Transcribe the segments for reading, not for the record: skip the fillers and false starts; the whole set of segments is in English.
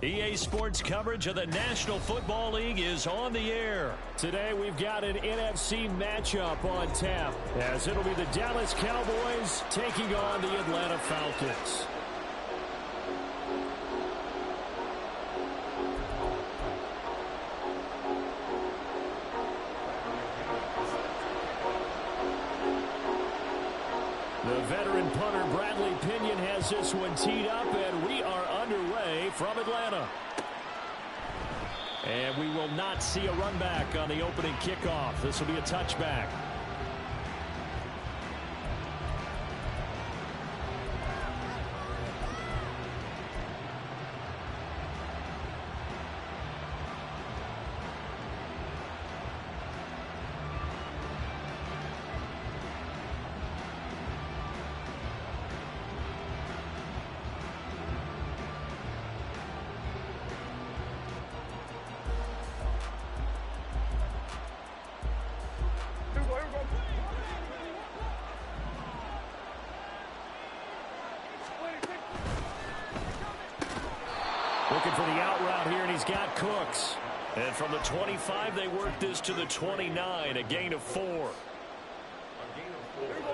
EA Sports coverage of the National Football League is on the air. Today we've got an NFC matchup on tap, as it'll be the Dallas Cowboys taking on the Atlanta Falcons. The veteran punter Bradley Pinion has this one teed up, and we are underway from Atlanta. And we will not see a run back on the opening kickoff. This will be a touchback. Looking for the out route here, and he's got Cooks. And from the 25, they work this to the 29, a gain of 4.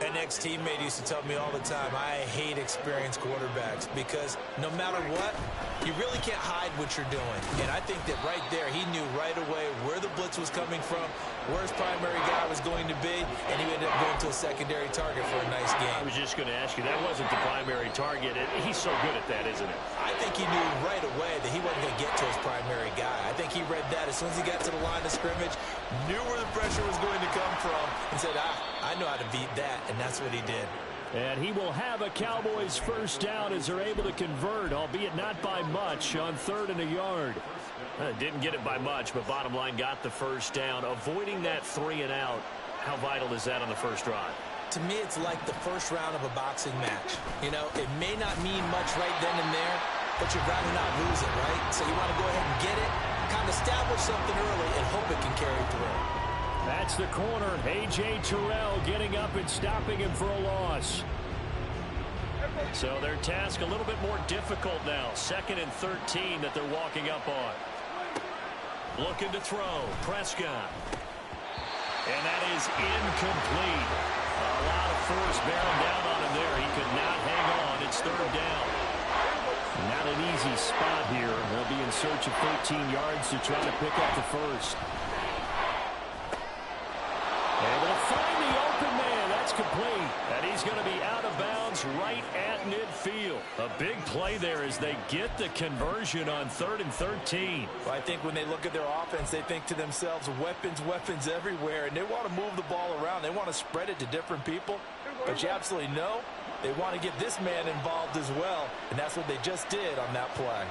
An ex-teammate used to tell me all the time, I hate experienced quarterbacks because no matter what, you really can't hide what you're doing. And I think that right there, he knew right away where the blitz was coming from, where his primary guy was going to be, and he ended up going to a secondary target for a nice game. I was just going to ask you, that wasn't the primary target. He's so good at that, isn't it? I think he knew right away that he wasn't going to get to his primary guy. I think he read that as soon as he got to the line of scrimmage, knew where the pressure was going to come from, and said, I know how to beat that, and that's what he did. And he will have a Cowboys first down as they're able to convert, albeit not by much, on 3rd and a yard. Didn't get it by much, but bottom line got the first down. Avoiding that 3 and out, how vital is that on the first drive? To me, it's like the first round of a boxing match. You know, it may not mean much right then and there, but you'd rather not lose it, right? So you want to go ahead and get it, kind of establish something early, and hope it can carry through. That's the corner. A.J. Terrell getting up and stopping him for a loss. So their task a little bit more difficult now. 2nd and 13 that they're walking up on. Looking to throw. Prescott. And that is incomplete. A lot of force bearing down on him there. He could not hang on. It's 3rd down. Not an easy spot here. They'll be in search of 13 yards to try to pick up the first. Able to find the open man. That's complete. And he's going to be out of bounds right at midfield. A big play there as they get the conversion on 3rd and 13. Well, I think when they look at their offense, they think to themselves, weapons, weapons everywhere. And they want to move the ball around. They want to spread it to different people. But you absolutely know they want to get this man involved as well. And that's what they just did on that play.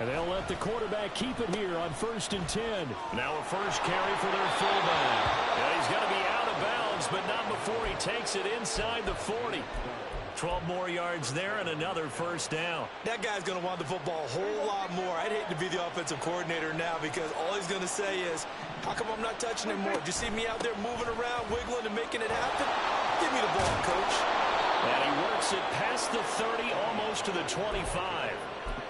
And they'll let the quarterback keep it here on 1st and 10. Now a first carry for their fullback. Yeah, he's going to be out of bounds, but not before he takes it inside the 40. 12 more yards there and another first down. That guy's going to want the football a whole lot more. I'd hate to be the offensive coordinator now because all he's going to say is, how come I'm not touching him more? Did you see me out there moving around, wiggling, and making it happen? Give me the ball, coach. And he works it past the 30, almost to the 25.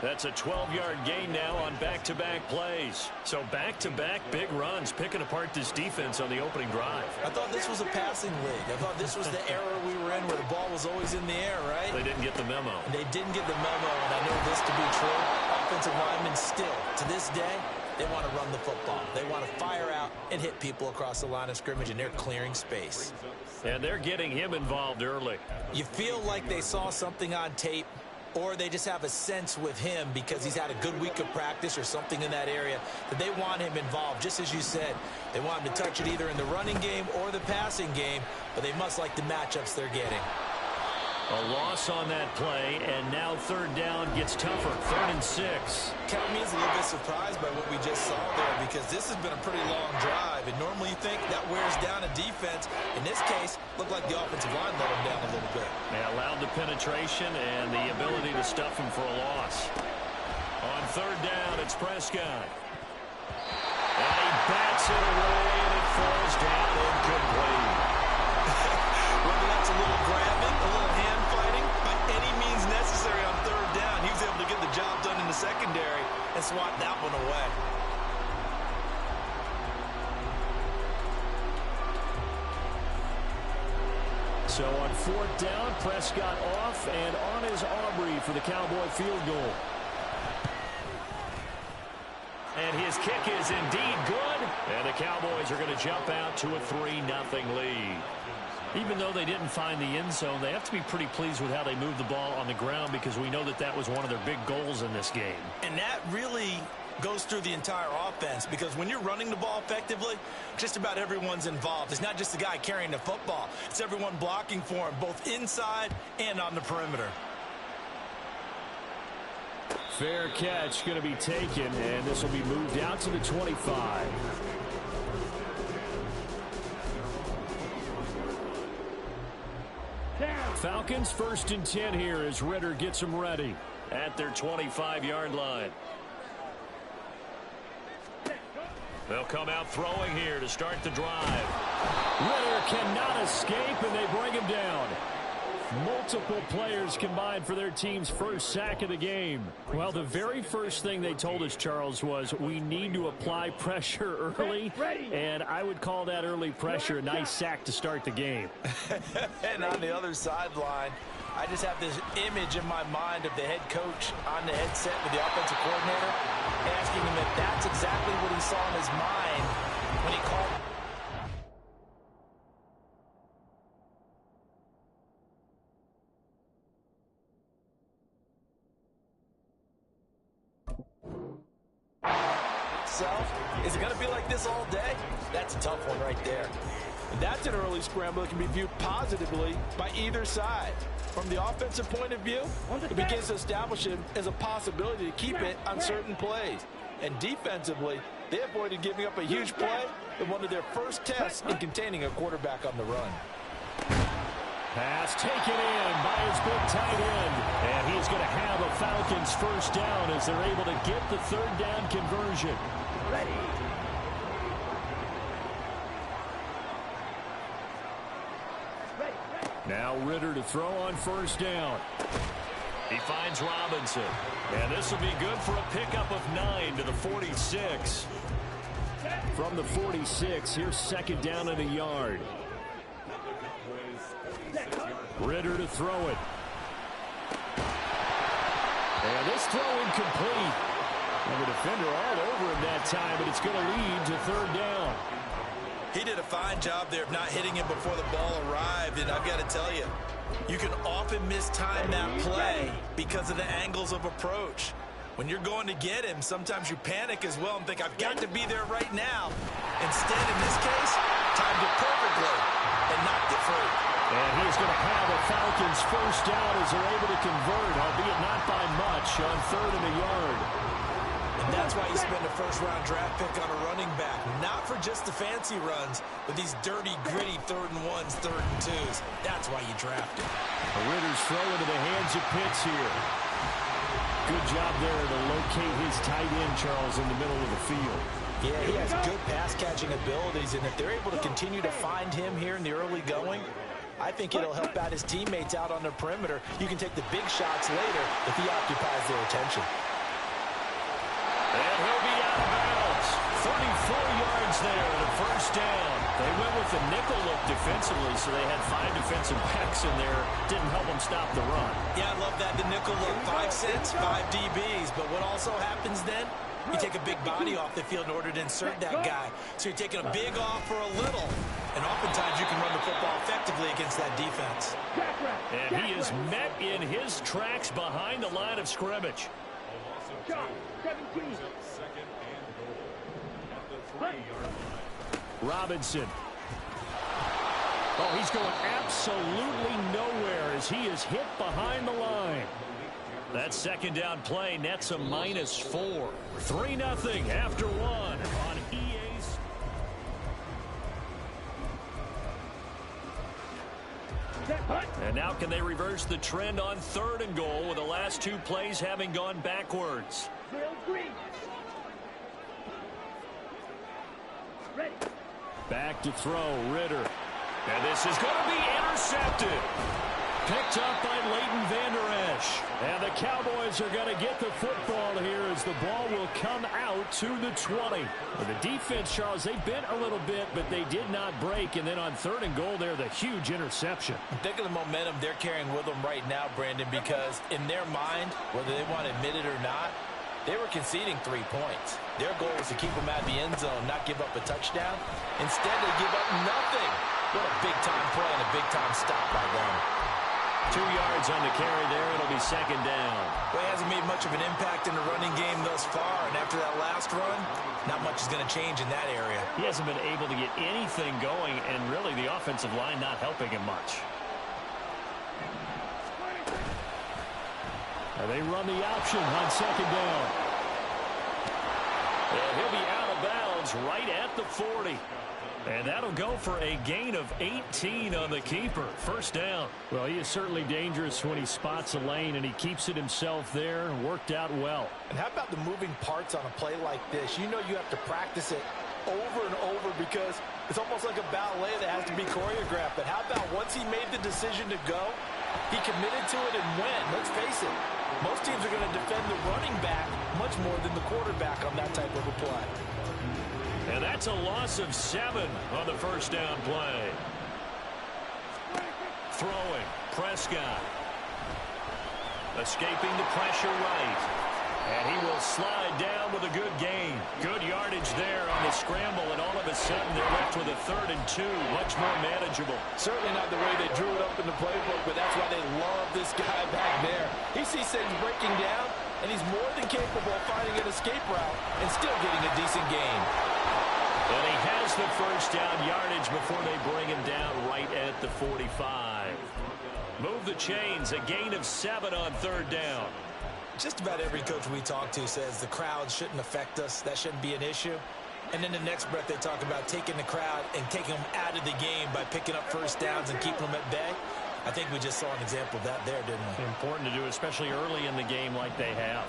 That's a 12-yard gain now on back-to-back plays. So back-to-back big runs, picking apart this defense on the opening drive. I thought this was a passing league. I thought this was the era we were in where the ball was always in the air, right? They didn't get the memo. And they didn't get the memo, and I know this to be true. Offensive linemen still, to this day, they want to run the football. They want to fire out and hit people across the line of scrimmage, and they're clearing space. And they're getting him involved early. You feel like they saw something on tape, or they just have a sense with him because he's had a good week of practice or something in that area that they want him involved. Just as you said, they want him to touch it either in the running game or the passing game, but they must like the matchups they're getting. A loss on that play, and now 3rd down gets tougher. 3rd and 6. Kind of means a little bit surprised by what we just saw there because this has been a pretty long drive, and normally you think that wears down a defense. In this case, looked like the offensive line let him down a little bit. They allowed the penetration and the ability to stuff him for a loss. On 3rd down, it's Prescott. And he bats it away, and it falls down incomplete. Whether that's a little grabbing, a swat that one away. So on fourth down, Prescott off, and on is Aubrey for the Cowboy field goal. And his kick is indeed good. And the Cowboys are going to jump out to a 3-0 lead. Even though they didn't find the end zone, they have to be pretty pleased with how they moved the ball on the ground, because we know that that was one of their big goals in this game. And that really goes through the entire offense, because when you're running the ball effectively, just about everyone's involved. It's not just the guy carrying the football. It's everyone blocking for him, both inside and on the perimeter. Fair catch going to be taken, and this will be moved out to the 25. Falcons 1st and 10 here as Ritter gets them ready at their 25-yard line. They'll come out throwing here to start the drive. Ritter cannot escape, and they bring him down. Multiple players combined for their team's first sack of the game. Well, the very first thing they told us, Charles, was we need to apply pressure early, and I would call that early pressure a nice sack to start the game. And on the other sideline, I just have this image in my mind of the head coach on the headset with the offensive coordinator asking him if that's exactly what he saw in his mind when he called. Is it going to be like this all day? That's a tough one right there. And that's an early scramble that can be viewed positively by either side. From the offensive point of view, it begins to establish it as a possibility to keep it on certain plays. And defensively, they avoided giving up a huge play in one of their first tests in containing a quarterback on the run. Pass taken in by his big tight end. And he's going to have a Falcons first down as they're able to get the third down conversion. Ready. Now Ritter to throw on first down. He finds Robinson. And this will be good for a pickup of 9 to the 46. From the 46, here's second down and a yard. Ritter to throw it. And this throw incomplete. And the defender all over him that time, but it's going to lead to third down. He did a fine job there of not hitting him before the ball arrived, and I've got to tell you, you can often mistime that play because of the angles of approach. When you're going to get him, sometimes you panic as well and think, I've got to be there right now. Instead, in this case, timed it perfectly and knocked it free. And he's going to have a Falcons first down as they're able to convert, albeit not by much, on third and a yard. And that's why you spend a first-round draft pick on a running back, not for just the fancy runs, but these dirty, gritty third and ones, third and twos. That's why you draft him. Ritter's throw into the hands of Pitts here. Good job there to locate his tight end, Charles, in the middle of the field. Yeah, he has good pass-catching abilities, and if they're able to continue to find him here in the early going, I think it'll help out his teammates out on the perimeter. You can take the big shots later if he occupies their attention. And he'll be out of bounds. 34 yards there at a first down. They went with the nickel look defensively, so they had 5 defensive backs in there. Didn't help them stop the run. Yeah, I love that, the nickel look. 5 cents, 5 DBs. But what also happens then, you take a big body off the field in order to insert that guy. So you're taking a big off for a little. And oftentimes you can run the football effectively against that defense. And he is met in his tracks behind the line of scrimmage. Robinson. Oh, he's going absolutely nowhere as he is hit behind the line. That second down play nets a -4. 3-0 after one on EA's. And now can they reverse the trend on third and goal with the last 2 plays having gone backwards? Back to throw, Ritter. And this is going to be intercepted. Picked up by Leighton Vander Esch. And the Cowboys are going to get the football here as the ball will come out to the 20. Well, the defense, Charles, they bent a little bit, but they did not break. And then on 3rd and goal there, the huge interception. Think of the momentum they're carrying with them right now, Brandon, because in their mind, whether they want to admit it or not, they were conceding 3 points. Their goal was to keep them out of the end zone, not give up a touchdown. Instead, they give up nothing. What a big-time play and a big-time stop by them. 2 yards on the carry there. It'll be 2nd down. Well, he hasn't made much of an impact in the running game thus far, and after that last run, not much is going to change in that area. He hasn't been able to get anything going, and really the offensive line not helping him much. And they run the option on 2nd down. And he'll be out of bounds right at the 40. And that'll go for a gain of 18 on the keeper. 1st down. Well, he is certainly dangerous when he spots a lane, and he keeps it himself there and worked out well. And how about the moving parts on a play like this? You know you have to practice it over and over because it's almost like a ballet that has to be choreographed. But how about once he made the decision to go, he committed to it and went. Let's face it, most teams are going to defend the running back much more than the quarterback on that type of a play. And that's a loss of 7 on the 1st down play. Throwing, Prescott. Escaping the pressure right. And he will slide down with a good gain. Good yardage there on the scramble, and all of a sudden they're left with a 3rd and 2. Much more manageable. Certainly not the way they drew it up in the playbook, but that's why they love this guy back there. He sees things breaking down, and he's more than capable of finding an escape route and still getting a decent gain. And he has the 1st down yardage before they bring him down right at the 45. Move the chains, a gain of 7 on 3rd down. Just about every coach we talk to says the crowd shouldn't affect us. That shouldn't be an issue. And then the next breath they talk about taking the crowd and taking them out of the game by picking up 1st downs and keeping them at bay. I think we just saw an example of that there, didn't we? Important to do, especially early in the game like they have.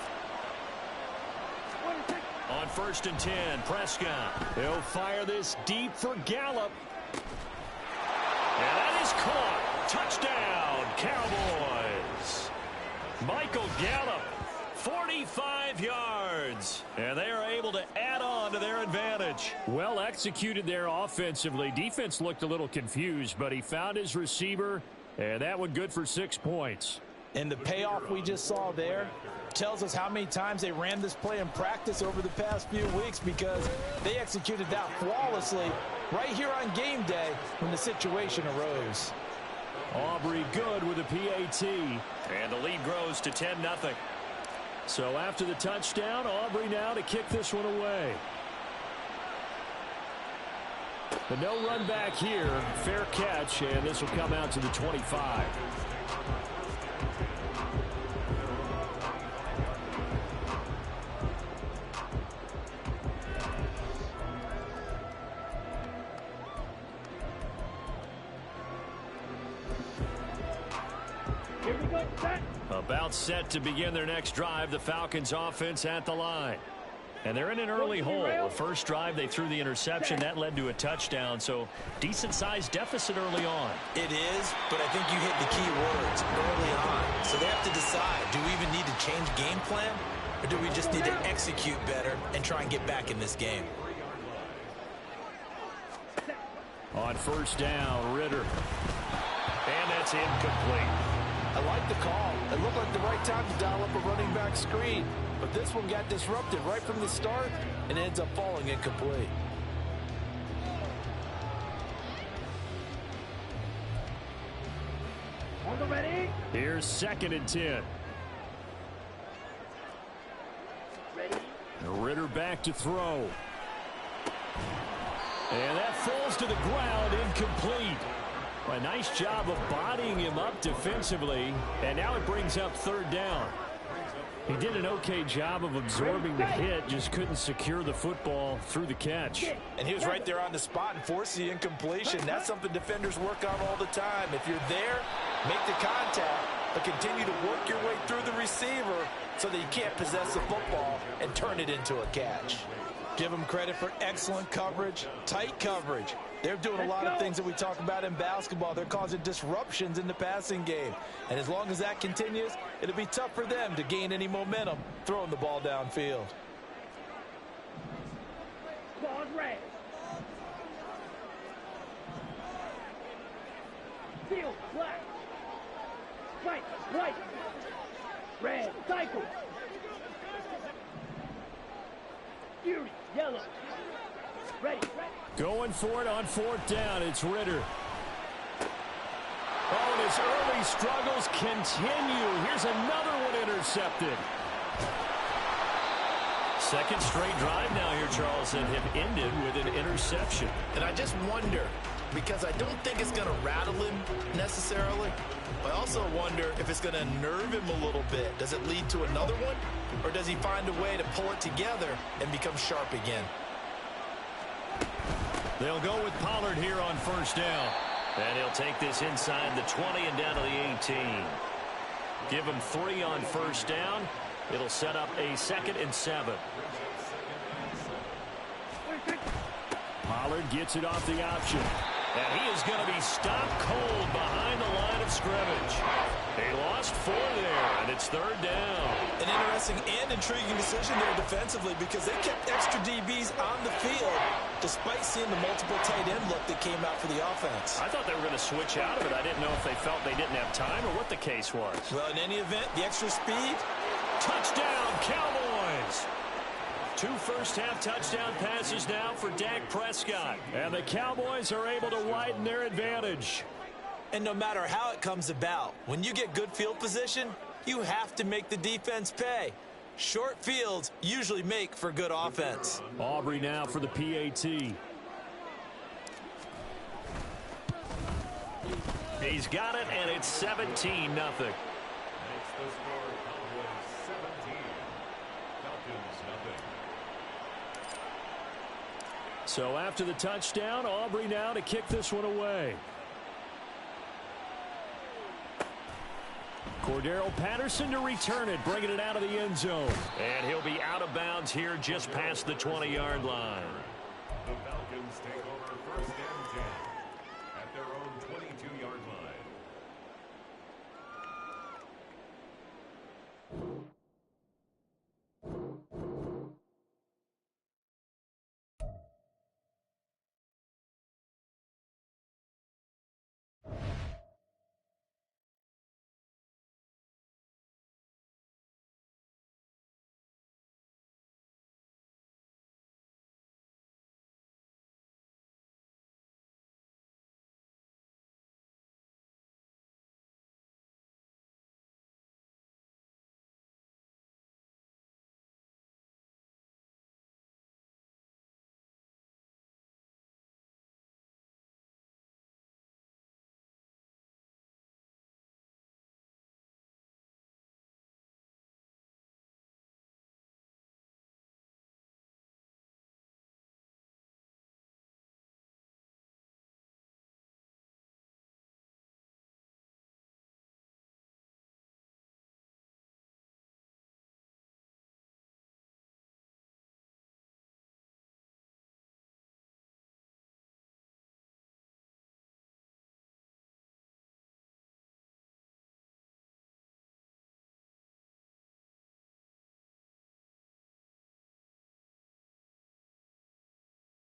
On 1st and 10, Prescott. He'll fire this deep for Gallup. And that is caught. Touchdown, Cowboys. Michael Gallup, 45 yards. And they are able to add on to their advantage. Well executed there offensively. Defense looked a little confused, but he found his receiver, and that one good for 6 points. And the payoff we just saw there tells us how many times they ran this play in practice over the past few weeks, because they executed that flawlessly right here on game day when the situation arose. Aubrey good with a PAT, and the lead grows to 10-0. So after the touchdown, Aubrey now to kick this one away. The no run back here, fair catch, and this will come out to the 25. About set to begin their next drive. The Falcons offense at the line. And they're in an early hole. The first drive they threw the interception. That led to a touchdown. So decent-sized deficit early on. It is, but I think you hit the key words early on. So they have to decide, do we even need to change game plan? Or do we just need to execute better and try and get back in this game? On 1st down, Ritter. And that's incomplete. I like the call. It looked like the right time to dial up a running back screen. But this one got disrupted right from the start and ends up falling incomplete. Here's 2nd and 10. Ritter back to throw. And that falls to the ground, incomplete. A nice job of bodying him up defensively, and now it brings up 3rd down. He did an okay job of absorbing the hit, just couldn't secure the football through the catch. And he was right there on the spot and forced the incompletion. That's something defenders work on all the time. If you're there, make the contact, but continue to work your way through the receiver so that you can't possess the football and turn it into a catch. Give him credit for excellent coverage, tight coverage. They're doing a lot of things that we talk about in basketball. They're causing disruptions in the passing game. And as long as that continues, it'll be tough for them to gain any momentum throwing the ball downfield. Ball's red. Field, black. White, white. Red, cycle. Fury, yellow. Ready, ready. Going for it on 4th down. It's Ritter. Oh, and his early struggles continue. Here's another one intercepted. Second straight drive now here, Charles, that have ended with an interception. And I just wonder, because I don't think it's going to rattle him necessarily, but I also wonder if it's going to nerve him a little bit. Does it lead to another one, or does he find a way to pull it together and become sharp again? They'll go with Pollard here on 1st down. And he'll take this inside the 20 and down to the 18. Give him 3 on 1st down. It'll set up a 2nd and 7. Pollard gets it off the option. And he is going to be stopped cold behind the line of scrimmage. They lost 4 there, and it's 3rd down. An interesting and intriguing decision there defensively, because they kept extra DBs on the field despite seeing the multiple tight end look that came out for the offense. I thought they were going to switch out of it. I didn't know if they felt they didn't have time or what the case was. Well, in any event, the extra speed. Touchdown, Cowboys! 2 first-half touchdown passes now for Dak Prescott. And the Cowboys are able to widen their advantage. And no matter how it comes about, when you get good field position, you have to make the defense pay. Short fields usually make for good offense. Aubrey now for the PAT. He's got it, and it's 17-0. So after the touchdown, Aubrey now to kick this one away. Cordero Patterson to return it, bringing it out of the end zone. And he'll be out of bounds here just past the 20-yard line. The Falcons take over 1st